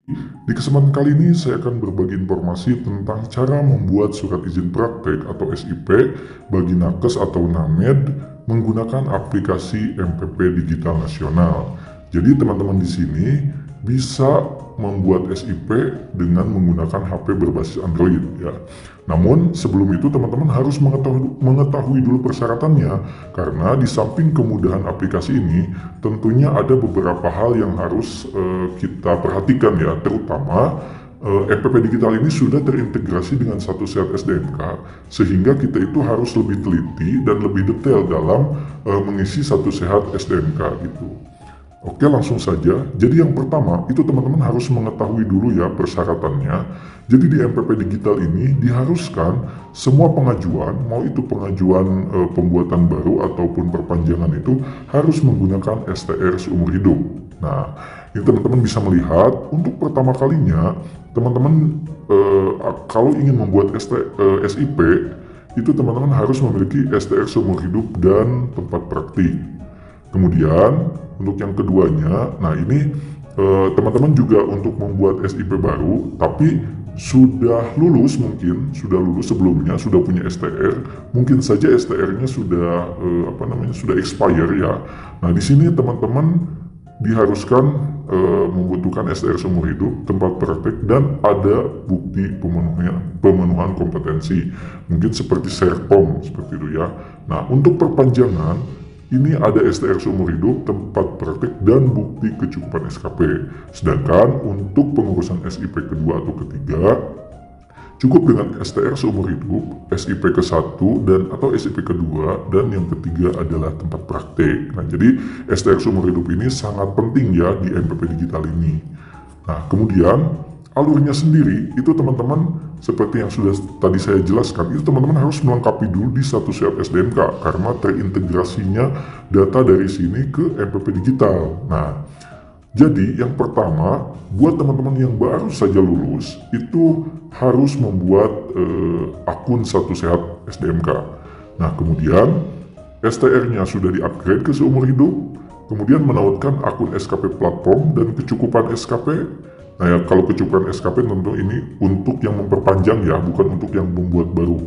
Di kesempatan kali ini saya akan berbagi informasi tentang cara membuat surat izin praktek atau SIP bagi nakes atau NAMED menggunakan aplikasi MPP Digital Nasional. Jadi teman-teman di sini bisa membuat SIP dengan menggunakan HP berbasis Android ya. Namun sebelum itu teman-teman harus mengetahui dulu persyaratannya, karena di samping kemudahan aplikasi ini tentunya ada beberapa hal yang harus kita perhatikan ya, terutama MPP Digital ini sudah terintegrasi dengan satu set SDMK, sehingga kita itu harus lebih teliti dan lebih detail dalam mengisi satu sehat SDMK gitu. Oke, langsung saja. Jadi yang pertama itu teman-teman harus mengetahui dulu ya persyaratannya. Jadi di MPP Digital ini diharuskan semua pengajuan, mau itu pengajuan pembuatan baru ataupun perpanjangan itu harus menggunakan STR seumur hidup. Nah, ini teman-teman bisa melihat untuk pertama kalinya teman-teman kalau ingin membuat SIP itu teman-teman harus memiliki STR seumur hidup dan tempat praktik. Kemudian untuk yang keduanya, nah ini teman-teman juga untuk membuat SIP baru, tapi sudah lulus mungkin, sudah lulus sebelumnya, sudah punya STR, mungkin saja STR-nya sudah sudah expire ya. Nah di sini teman-teman diharuskan membutuhkan STR seumur hidup, tempat praktek, dan ada bukti pemenuhan kompetensi, mungkin seperti Serpom seperti itu ya. Nah untuk perpanjangan ini ada STR seumur hidup, tempat praktik, dan bukti kecukupan SKP. Sedangkan untuk pengurusan SIP kedua atau ketiga, cukup dengan STR seumur hidup, SIP ke-1 dan atau SIP kedua, dan yang ketiga adalah tempat praktik. Nah, jadi STR seumur hidup ini sangat penting ya di MPP Digital ini. Nah, kemudian alurnya sendiri itu teman-teman seperti yang sudah tadi saya jelaskan, itu teman-teman harus melengkapi dulu di satu siap SDMK karena terintegrasinya data dari sini ke MPP Digital. Nah, jadi yang pertama buat teman-teman yang baru saja lulus itu harus membuat akun satu sehat SDMK. Nah, kemudian STR-nya sudah di-upgrade ke seumur hidup, kemudian menautkan akun SKP platform dan kecukupan SKP. Nah ya, kalau kecukupan SKP tentu ini untuk yang memperpanjang ya, bukan untuk yang membuat baru.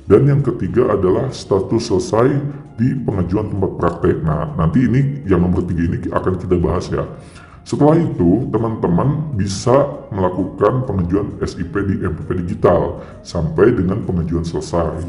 Dan yang ketiga adalah status selesai di pengajuan tempat praktek. Nah, nanti ini yang nomor 3 ini akan kita bahas ya. Setelah itu, teman-teman bisa melakukan pengajuan SIP di MPP Digital sampai dengan pengajuan selesai.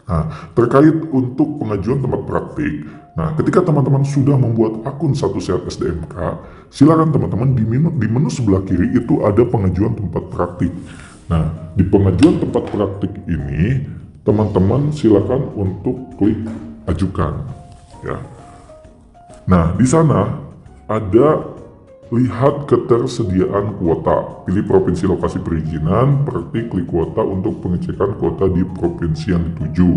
Nah, terkait untuk pengajuan tempat praktik, nah ketika teman-teman sudah membuat akun satu sehat SDMK, silakan teman-teman di menu sebelah kiri itu ada pengajuan tempat praktik. Nah, di pengajuan tempat praktik ini, teman-teman silakan untuk klik ajukan. Ya. Nah, di sana ada lihat ketersediaan kuota, pilih provinsi lokasi perizinan, praktik klik kuota untuk pengecekan kuota di provinsi yang dituju.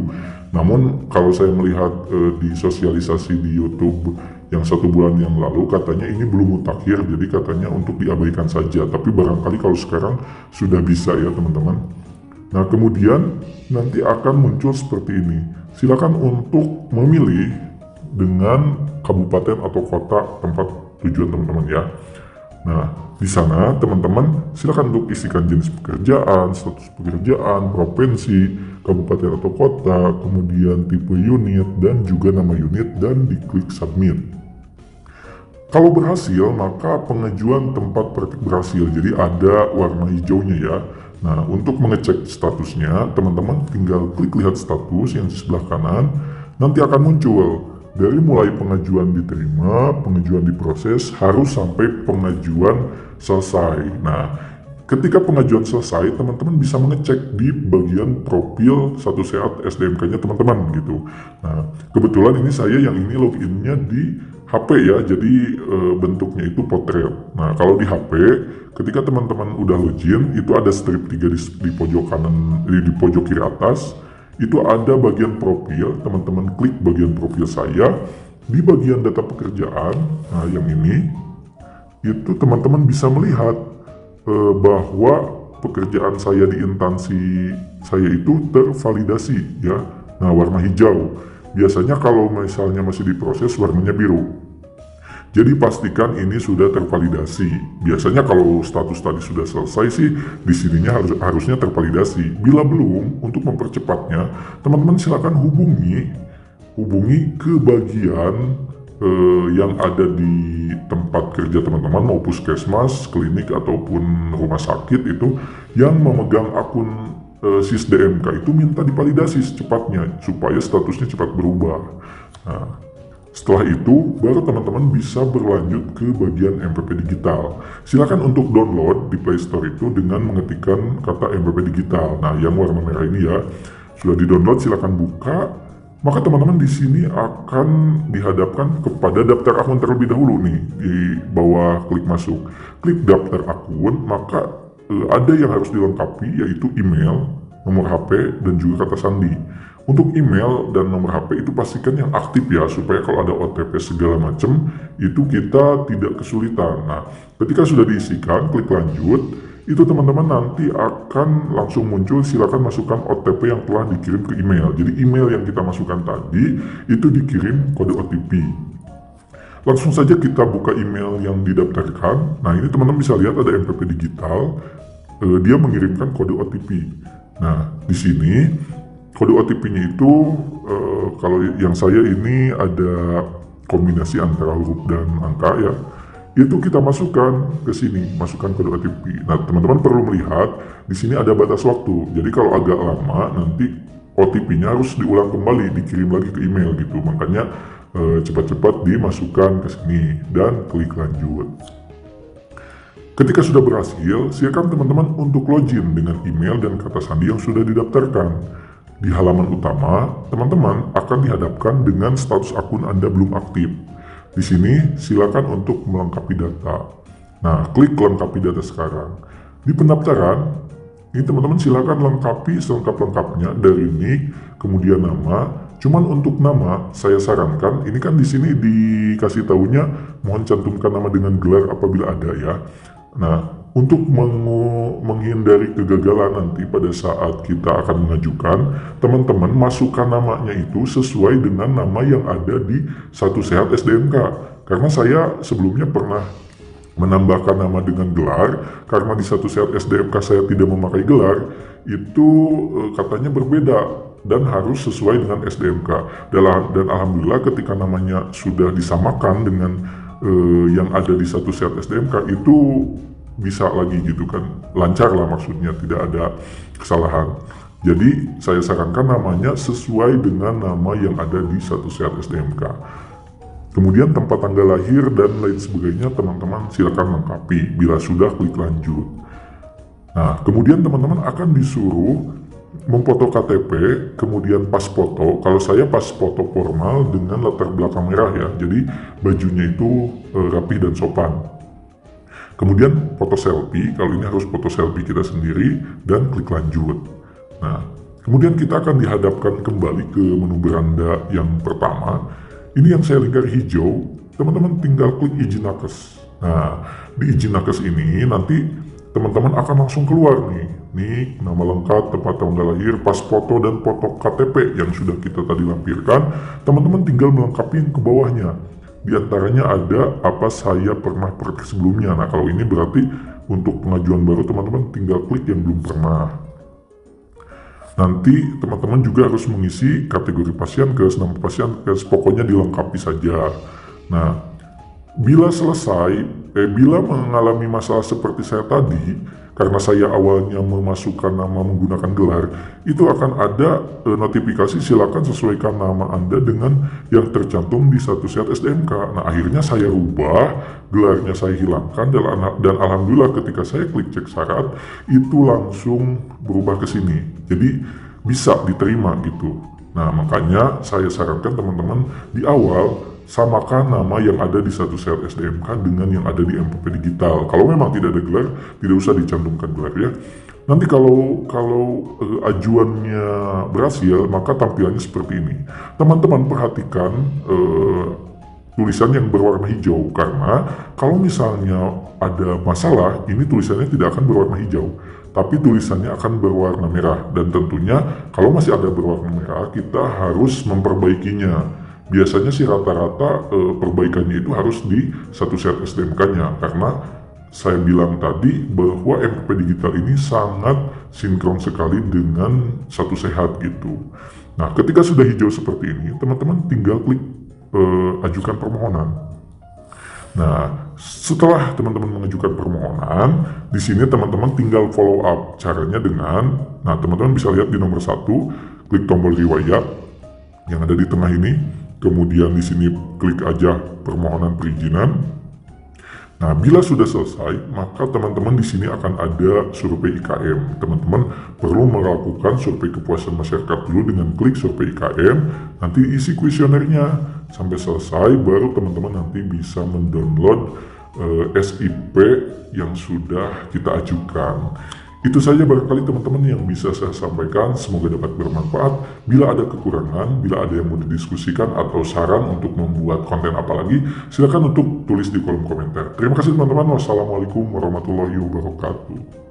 Namun kalau saya melihat di sosialisasi di YouTube yang 1 bulan yang lalu, katanya ini belum mutakhir, jadi katanya untuk diabaikan saja. Tapi barangkali kalau sekarang sudah bisa ya teman-teman. Nah kemudian nanti akan muncul seperti ini. Silakan untuk memilih dengan kabupaten atau kota tempat tujuan teman-teman ya. Nah, di sana teman-teman silakan untuk isikan jenis pekerjaan, status pekerjaan, provinsi, kabupaten atau kota, kemudian tipe unit dan juga nama unit, dan diklik submit. Kalau berhasil, maka pengajuan tempat praktik berhasil. Jadi ada warna hijaunya ya. Nah, untuk mengecek statusnya, teman-teman tinggal klik lihat status yang di sebelah kanan, nanti akan muncul dari mulai pengajuan diterima, pengajuan diproses, harus sampai pengajuan selesai. Nah, ketika pengajuan selesai, teman-teman bisa mengecek di bagian profil satu sehat SDMK-nya teman-teman gitu. Nah, kebetulan ini saya yang ini loginnya di HP ya, jadi bentuknya itu potret. Nah, kalau di HP, ketika teman-teman udah login, itu ada strip 3 di pojok kanan, di pojok kiri atas. Itu ada bagian profil, teman-teman klik bagian profil saya, di bagian data pekerjaan, nah yang ini, itu teman-teman bisa melihat bahwa pekerjaan saya di instansi saya itu tervalidasi ya, nah warna hijau. Biasanya kalau misalnya masih diproses warnanya biru. Jadi pastikan ini sudah tervalidasi. Biasanya kalau status tadi sudah selesai sih, di sininya harusnya tervalidasi. Bila belum, untuk mempercepatnya, teman-teman silakan hubungi ke bagian yang ada di tempat kerja teman-teman, mau puskesmas, klinik ataupun rumah sakit itu yang memegang akun SIS-DMK itu, minta divalidasi secepatnya supaya statusnya cepat berubah. Nah, setelah itu baru teman-teman bisa berlanjut ke bagian MPP digital. Silakan untuk download di Play Store itu dengan mengetikkan kata MPP digital. Nah, yang warna merah ini ya, sudah di-download, silakan buka. Maka teman-teman di sini akan dihadapkan kepada daftar akun terlebih dahulu nih. Di bawah klik masuk, klik daftar akun, maka ada yang harus dilengkapi, yaitu email, nomor HP, dan juga kata sandi. Untuk email dan nomor HP itu pastikan yang aktif ya, supaya kalau ada OTP segala macam itu kita tidak kesulitan. Nah, ketika sudah diisikan, klik lanjut, itu teman-teman nanti akan langsung muncul, silakan masukkan OTP yang telah dikirim ke email. Jadi email yang kita masukkan tadi itu dikirim kode OTP. Langsung saja kita buka email yang didaftarkan. Nah, ini teman-teman bisa lihat ada MPP digital, dia mengirimkan kode OTP. Nah, di sini kode OTP-nya itu kalau yang saya ini ada kombinasi antara huruf dan angka ya. Itu kita masukkan ke sini, masukkan kode OTP. Nah, teman-teman perlu melihat di sini ada batas waktu. Jadi kalau agak lama nanti OTP-nya harus diulang kembali, dikirim lagi ke email gitu. Makanya cepat-cepat dimasukkan ke sini dan klik lanjut. Ketika sudah berhasil, silakan teman-teman untuk login dengan email dan kata sandi yang sudah didaftarkan. Di halaman utama, teman-teman akan dihadapkan dengan status akun Anda belum aktif. Di sini silakan untuk melengkapi data. Nah, klik lengkapi data sekarang. Di pendaftaran, ini teman-teman silakan lengkapi selengkap-lengkapnya dari nick, kemudian nama. Cuman untuk nama, saya sarankan, ini kan di sini dikasih tahunya mohon cantumkan nama dengan gelar apabila ada ya. Nah, untuk menghindari kegagalan nanti pada saat kita akan mengajukan, teman-teman masukkan namanya itu sesuai dengan nama yang ada di Satu Sehat SDMK. Karena saya sebelumnya pernah menambahkan nama dengan gelar, karena di Satu Sehat SDMK saya tidak memakai gelar, itu katanya berbeda dan harus sesuai dengan SDMK. Dan alhamdulillah ketika namanya sudah disamakan dengan yang ada di Satu Sehat SDMK itu bisa lagi gitu kan, lancar lah maksudnya, tidak ada kesalahan. Jadi saya sarankan namanya sesuai dengan nama yang ada di Satu Sehat SDMK. Kemudian tempat tanggal lahir dan lain sebagainya teman-teman silakan lengkapi. Bila sudah, klik lanjut. Nah, kemudian teman-teman akan disuruh memfoto KTP, kemudian pas foto. Kalau saya pas foto formal dengan latar belakang merah ya, jadi bajunya itu rapih dan sopan. Kemudian foto selfie, kalau ini harus foto selfie kita sendiri, dan klik lanjut. Nah, kemudian kita akan dihadapkan kembali ke menu beranda yang pertama. Ini yang saya lingkari hijau, teman-teman tinggal klik izin nakes. Nah, di izin nakes ini nanti teman-teman akan langsung keluar nih, nama lengkap, tempat tanggal lahir, pas foto, dan foto KTP yang sudah kita tadi lampirkan. Teman-teman tinggal melengkapi yang ke bawahnya. Di antaranya ada apa saya pernah praktek sebelumnya. Nah, kalau ini berarti untuk pengajuan baru teman-teman tinggal klik yang belum pernah. Nanti teman-teman juga harus mengisi kategori pasien, nama pasien, pokoknya dilengkapi saja. Nah, bila bila mengalami masalah seperti saya tadi, karena saya awalnya memasukkan nama menggunakan gelar, itu akan ada notifikasi silakan sesuaikan nama Anda dengan yang tercantum di Satu Sehat SDMK. Nah, akhirnya saya rubah, gelarnya saya hilangkan, dan alhamdulillah ketika saya klik cek syarat, itu langsung berubah ke sini. Jadi bisa diterima gitu. Nah, makanya saya sarankan teman-teman di awal samakan nama yang ada di Satu Sehat SDMK dengan yang ada di MPP digital. Kalau memang tidak ada gelar, tidak usah dicantumkan gelar ya. Nanti kalau ajuannya berhasil, maka tampilannya seperti ini. Teman-teman perhatikan tulisan yang berwarna hijau, karena kalau misalnya ada masalah, ini tulisannya tidak akan berwarna hijau, tapi tulisannya akan berwarna merah. Dan tentunya kalau masih ada berwarna merah, kita harus memperbaikinya. biasanya sih rata-rata perbaikannya itu harus di satu set STMK-nya, karena saya bilang tadi bahwa MPP digital ini sangat sinkron sekali dengan satu sehat gitu. Nah, ketika sudah hijau seperti ini, teman-teman tinggal klik ajukan permohonan. Nah, setelah teman-teman mengajukan permohonan, di sini teman-teman tinggal follow up. Caranya dengan, nah teman-teman bisa lihat di nomor 1, klik tombol riwayat yang ada di tengah ini. Kemudian di sini klik aja permohonan perizinan. Nah, bila sudah selesai, maka teman-teman di sini akan ada survei IKM. Teman-teman perlu melakukan survei kepuasan masyarakat dulu dengan klik survei IKM, nanti isi kuesionernya sampai selesai, baru teman-teman nanti bisa mendownload SIP yang sudah kita ajukan. Itu saja barangkali teman-teman yang bisa saya sampaikan, semoga dapat bermanfaat. Bila ada kekurangan, bila ada yang mau didiskusikan atau saran untuk membuat konten apa lagi, silakan untuk tulis di kolom komentar. Terima kasih teman-teman. Wassalamualaikum warahmatullahi wabarakatuh.